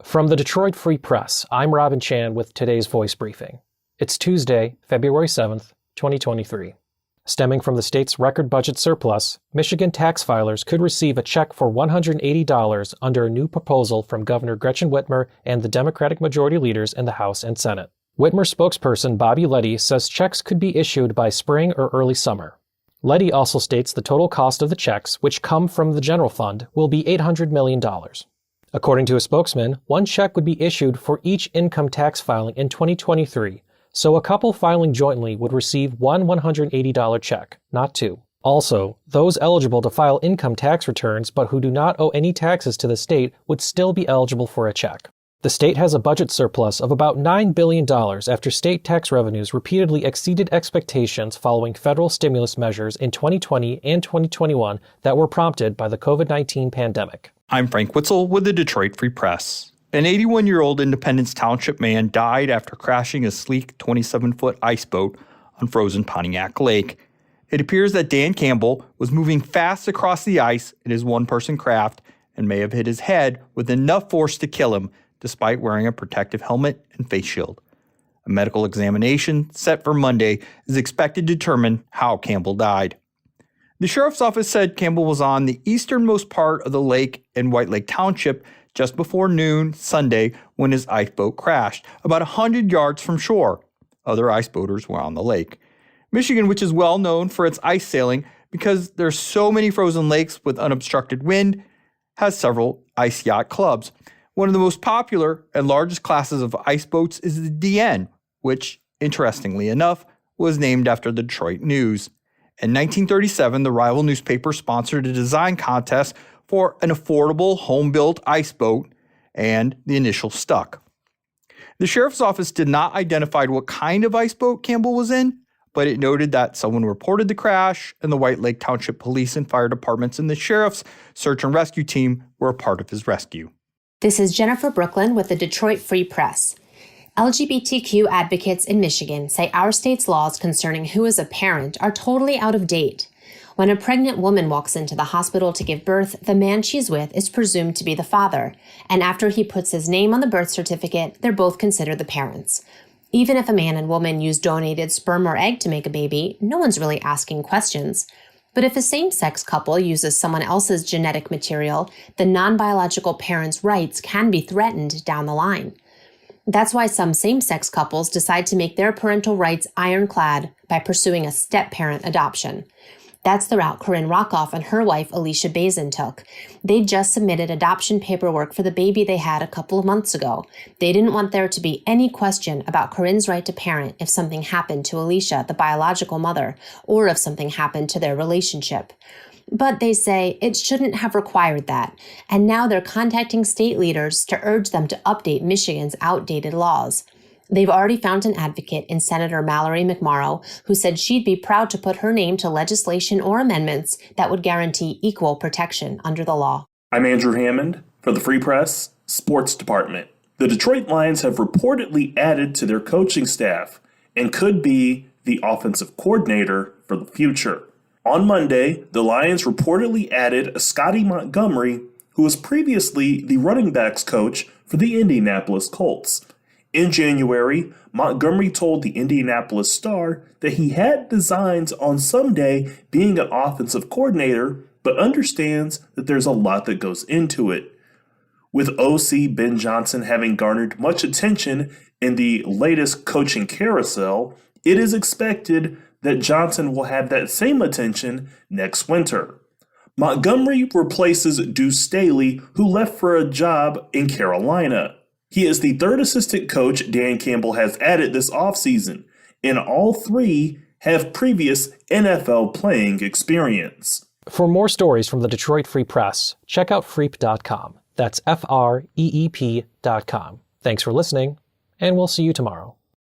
From the Detroit Free Press, I'm Robin Chan with today's voice briefing. It's Tuesday, February 7th, 2023. Stemming from the state's record budget surplus, Michigan tax filers could receive a check for $180 under a new proposal from Governor Gretchen Whitmer and the Democratic majority leaders in the House and Senate. Whitmer spokesperson Bobby Leddy says checks could be issued by spring or early summer. Leddy also states the total cost of the checks, which come from the general fund, will be $800 million. According to a spokesman, one check would be issued for each income tax filing in 2023, so a couple filing jointly would receive one $180 check, not two. Also, those eligible to file income tax returns but who do not owe any taxes to the state would still be eligible for a check. The state has a budget surplus of about $9 billion after state tax revenues repeatedly exceeded expectations following federal stimulus measures in 2020 and 2021 that were prompted by the COVID-19 pandemic. I'm Frank Witzel with the Detroit Free Press. An 81-year-old Independence Township man died after crashing a sleek 27-foot ice boat on frozen Pontiac Lake. It appears that Dan Campbell was moving fast across the ice in his one-person craft and may have hit his head with enough force to kill him, despite wearing a protective helmet and face shield. A medical examination set for Monday is expected to determine how Campbell died. The sheriff's office said Campbell was on the easternmost part of the lake in White Lake Township just before noon Sunday when his ice boat crashed, about 100 yards from shore. Other ice boaters were on the lake. Michigan, which is well known for its ice sailing because there's so many frozen lakes with unobstructed wind, has several ice yacht clubs. One of the most popular and largest classes of ice boats is the DN, which, interestingly enough, was named after the Detroit News. In 1937, the rival newspaper sponsored a design contest for an affordable home-built ice boat, and the initials stuck. The sheriff's office did not identify what kind of ice boat Campbell was in, but it noted that someone reported the crash, and the White Lake Township Police and Fire Departments and the sheriff's search and rescue team were a part of his rescue. This is Jennifer Brooklyn with the Detroit Free Press. LGBTQ advocates in Michigan say our state's laws concerning who is a parent are totally out of date. When a pregnant woman walks into the hospital to give birth, the man she's with is presumed to be the father, and after he puts his name on the birth certificate, they're both considered the parents. Even if a man and woman use donated sperm or egg to make a baby, no one's really asking questions. But if a same-sex couple uses someone else's genetic material, the non-biological parent's rights can be threatened down the line. That's why some same-sex couples decide to make their parental rights ironclad by pursuing a step-parent adoption. That's the route Corinne Rockoff and her wife Alicia Bazin took. They just submitted adoption paperwork for the baby they had a couple of months ago. They didn't want there to be any question about Corinne's right to parent if something happened to Alicia, the biological mother, or if something happened to their relationship. But they say it shouldn't have required that, and now they're contacting state leaders to urge them to update Michigan's outdated laws. They've already found an advocate in Senator Mallory McMorrow, who said she'd be proud to put her name to legislation or amendments that would guarantee equal protection under the law. I'm Andrew Hammond for the Free Press Sports Department. The Detroit Lions have reportedly added to their coaching staff and could be the offensive coordinator for the future. On Monday, the Lions reportedly added a Scottie Montgomery, who was previously the running backs coach for the Indianapolis Colts. In January, Montgomery told the Indianapolis Star that he had designs on someday being an offensive coordinator, but understands that there's a lot that goes into it. With OC Ben Johnson having garnered much attention in the latest coaching carousel, it is expected that Johnson will have that same attention next winter. Montgomery replaces Deuce Staley, who left for a job in Carolina. He is the third assistant coach Dan Campbell has added this offseason, and all three have previous NFL playing experience. For more stories from the Detroit Free Press, check out freep.com. That's FREEP.com. Thanks for listening, and we'll see you tomorrow.